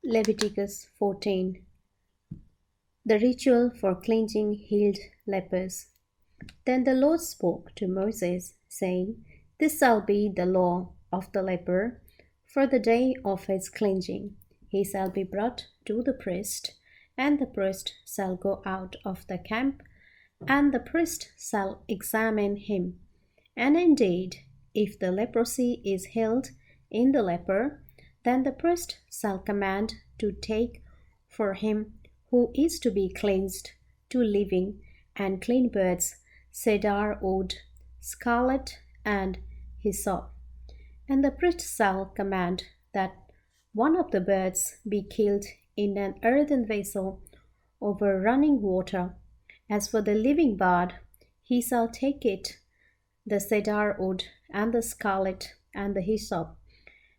Leviticus 14. The ritual for cleansing healed lepers. Then the Lord spoke to Moses, saying, This shall be the law of the leper for the day of his cleansing. He shall be brought to the priest, and the priest shall go out of the camp, and the priest shall examine him. And indeed, if the leprosy is healed in the leper, then the priest shall command to take for him who is to be cleansed 2 living and clean birds, cedar wood, scarlet, and hyssop. And the priest shall command that one of the birds be killed in an earthen vessel over running water. As for the living bird, he shall take it, the cedar wood, and the scarlet, and the hyssop,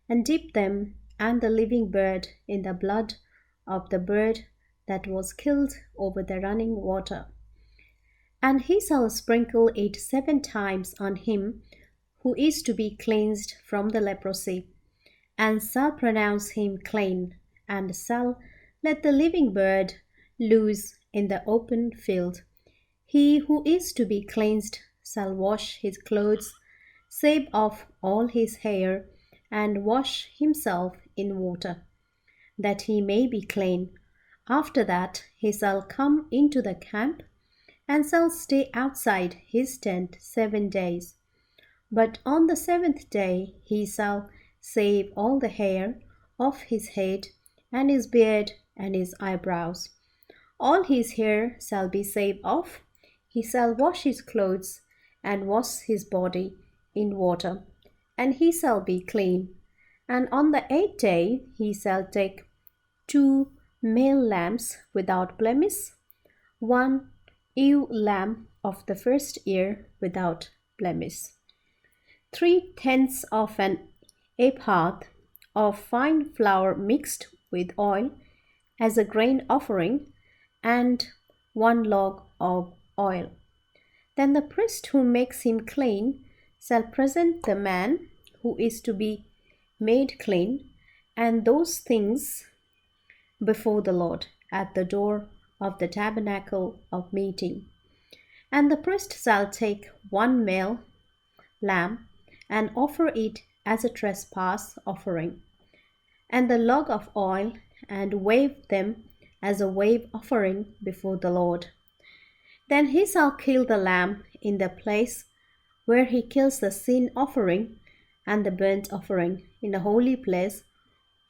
and dip them and the living bird in the blood of the bird that was killed over the running water. And he shall sprinkle it 7 times on him who is to be cleansed from the leprosy, and shall pronounce him clean, and shall let the living bird loose in the open field. He who is to be cleansed shall wash his clothes, shave off all his hair, and wash himself in water, that he may be clean. After that he shall come into the camp, and shall stay outside his tent 7 days. But on the 7th day he shall shave all the hair off his head, and his beard, and his eyebrows. All his hair shall be shaved off. He shall wash his clothes, and wash his body in water, and he shall be clean. And on the 8th day he shall take 2 male lambs without blemish, 1 ewe lamb of the first year without blemish, 3/10 of an ephah of fine flour mixed with oil as a grain offering, and 1 log of oil. Then the priest who makes him clean shall present the man who is to be made clean, and those things before the Lord at the door of the tabernacle of meeting. And the priest shall take 1 male lamb, and offer it as a trespass offering, and the log of oil, and wave them as a wave offering before the Lord. Then he shall kill the lamb in the place where he kills the sin offering and the burnt offering in the holy place.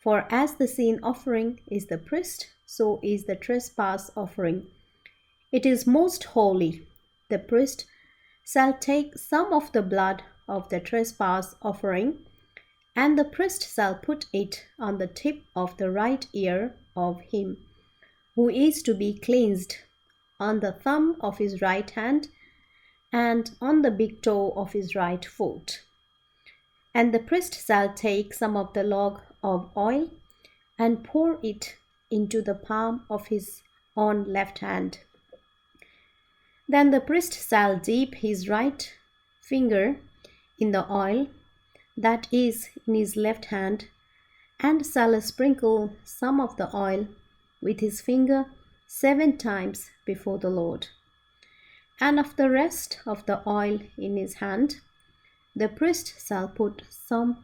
For as the sin offering is the priest, so is the trespass offering. It is most holy. The priest shall take some of the blood of the trespass offering, and the priest shall put it on the tip of the right ear of him who is to be cleansed, on the thumb of his right hand, and on the big toe of his right foot. And the priest shall take some of the log of oil, and pour it into the palm of his own left hand. Then the priest shall dip his right finger in the oil that is in his left hand, and shall sprinkle some of the oil with his finger 7 times before the Lord. And of the rest of the oil in his hand, the priest shall put some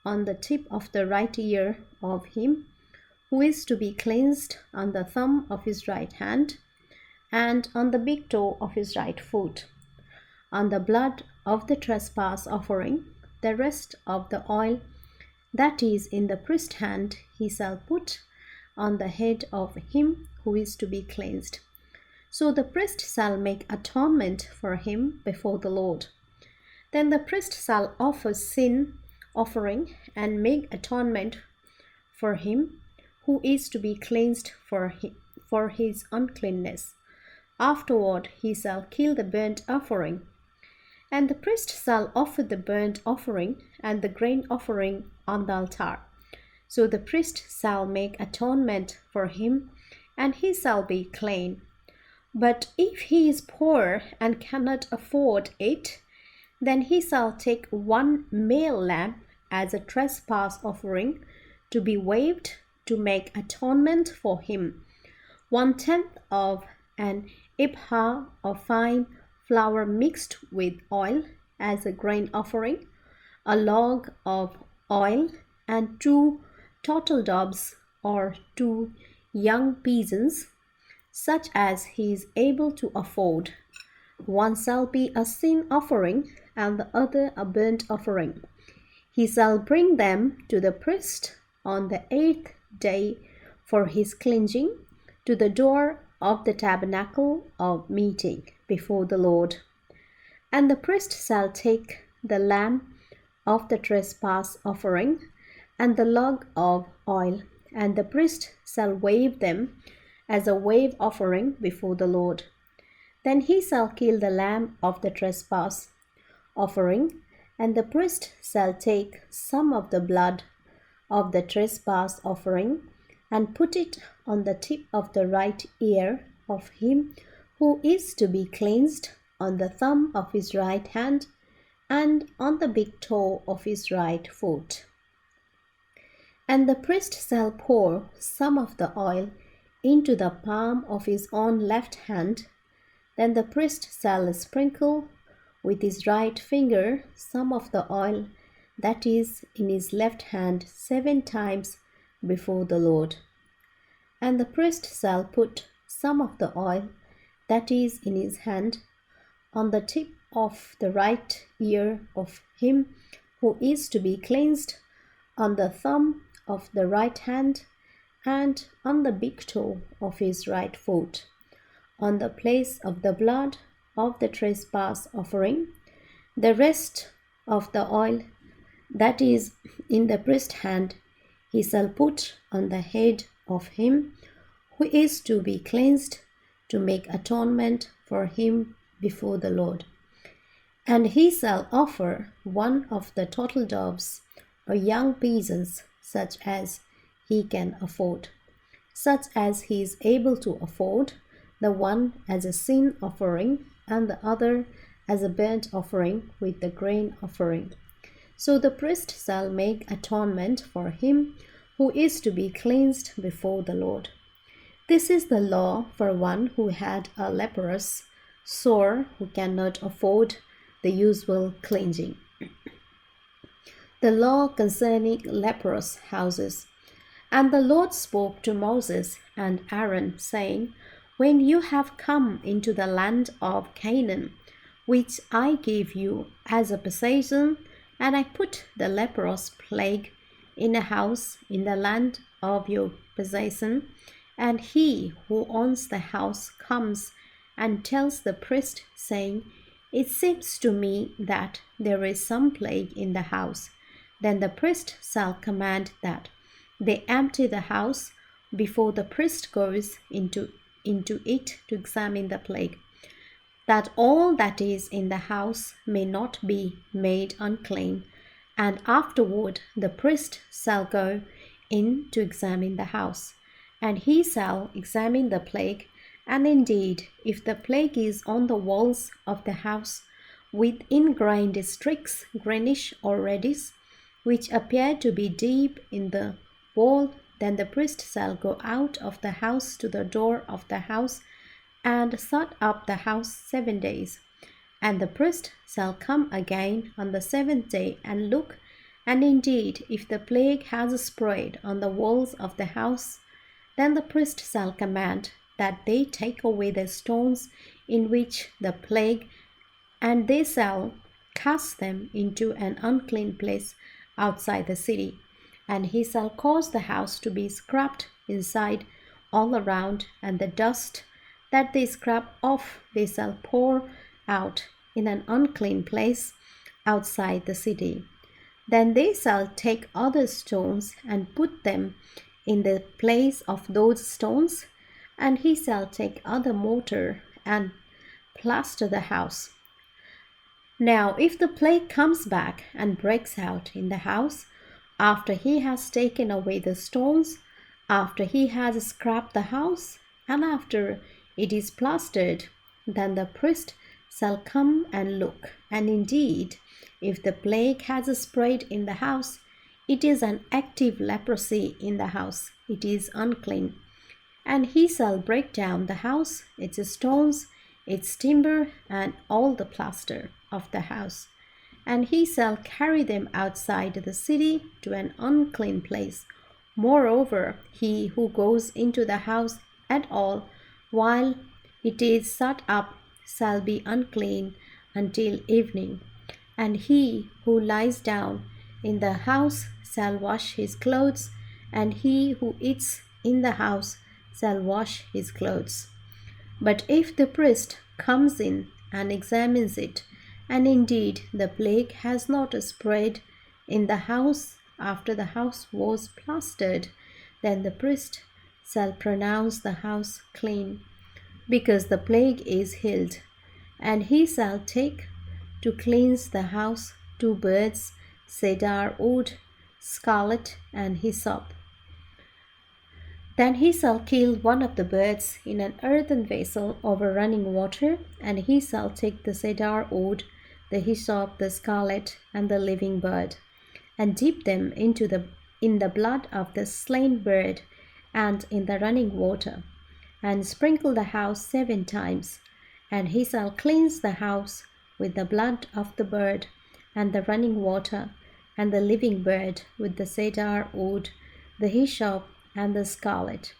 on the tip of the right ear of him who is to be cleansed, on the thumb of his right hand, and on the big toe of his right foot. On the blood of the trespass offering, the rest of the oil that is in the priest's hand he shall put on the head of him who is to be cleansed. So the priest shall make atonement for him before the Lord. Then the priest shall offer sin offering, and make atonement for him who is to be cleansed for his uncleanness. Afterward he shall kill the burnt offering. And the priest shall offer the burnt offering and the grain offering on the altar. So the priest shall make atonement for him, and he shall be clean. But if he is poor and cannot afford it, then he shall take 1 male lamb as a trespass offering to be waved to make atonement for him, 1/10 of an ephah of fine flour mixed with oil as a grain offering, a log of oil, and 2 turtle doves or 2 young pigeons, such as he is able to afford. One shall be a sin offering, and the other a burnt offering. He shall bring them to the priest on the 8th day for his cleansing, to the door of the tabernacle of meeting before the Lord. And the priest shall take the lamb of the trespass offering and the log of oil, and the priest shall wave them as a wave offering before the Lord. Then he shall kill the lamb of the trespass offering, and the priest shall take some of the blood of the trespass offering and put it on the tip of the right ear of him who is to be cleansed, on the thumb of his right hand, and on the big toe of his right foot. And the priest shall pour some of the oil into the palm of his own left hand. Then the priest shall sprinkle with his right finger some of the oil that is in his left hand 7 times before the Lord. And the priest shall put some of the oil that is in his hand on the tip of the right ear of him who is to be cleansed, on the thumb of the right hand, and on the big toe of his right foot, on the place of the blood of the trespass offering. The rest of the oil that is in the priest's hand he shall put on the head of him who is to be cleansed, to make atonement for him before the Lord. And he shall offer one of the turtle doves or young pigeons, such as he can afford, such as he is able to afford, the one as a sin offering and the other as a burnt offering with the grain offering. So the priest shall make atonement for him who is to be cleansed before the Lord. This is the law for one who had a leprous sore, who cannot afford the usual cleansing. The law concerning leprous houses. And the Lord spoke to Moses and Aaron, saying, When you have come into the land of Canaan, which I gave you as a possession, and I put the leprous plague in a house in the land of your possession, and he who owns the house comes and tells the priest, saying, It seems to me that there is some plague in the house. Then the priest shall command that they empty the house before the priest goes into it to examine the plague, that all that is in the house may not be made unclean. And afterward the priest shall go in to examine the house, and he shall examine the plague. And indeed, if the plague is on the walls of the house with ingrained streaks, greenish or reddish, which appear to be deep in the wall, then the priest shall go out of the house to the door of the house and shut up the house 7 days. And the priest shall come again on the 7th day and look, and indeed, if the plague has spread on the walls of the house, then the priest shall command that they take away the stones in which the plague, and they shall cast them into an unclean place outside the city. And he shall cause the house to be scrubbed inside all around, and the dust that they scrub off they shall pour out in an unclean place outside the city. Then they shall take other stones and put them in the place of those stones, and he shall take other mortar and plaster the house. Now if the plague comes back and breaks out in the house, after he has taken away the stones, after he has scrubbed the house, and after it is plastered, then the priest shall come and look. And indeed, if the plague has spread in the house, it is an active leprosy in the house. It is unclean. And he shall break down the house, its stones, its timber, and all the plaster of the house. And he shall carry them outside the city to an unclean place. Moreover, he who goes into the house at all while it is shut up shall be unclean until evening. And he who lies down in the house shall wash his clothes, and he who eats in the house shall wash his clothes. But if the priest comes in and examines it, and indeed the plague has not spread in the house after the house was plastered, then the priest shall pronounce the house clean, because the plague is healed. And he shall take to cleanse the house 2 birds, cedar wood, scarlet, and hyssop. Then he shall kill one of the birds in an earthen vessel over running water, and he shall take the cedar wood, the hyssop, the scarlet, and the living bird, and dip them in the blood of the slain bird and in the running water, and sprinkle the house 7 times. And he shall cleanse the house with the blood of the bird, and the running water, and the living bird, with the cedar wood, the hyssop, and the scarlet.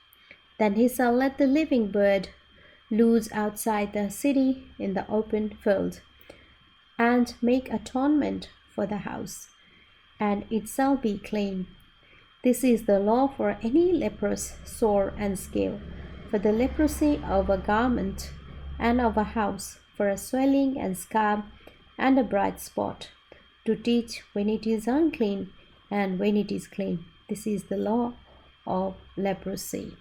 Then he shall let the living bird loose outside the city in the open field, and make atonement for the house, and it shall be clean. This is the law for any leprous, sore, and scale, for the leprosy of a garment and of a house, for a swelling and scab and a bright spot, to teach when it is unclean and when it is clean. This is the law of leprosy.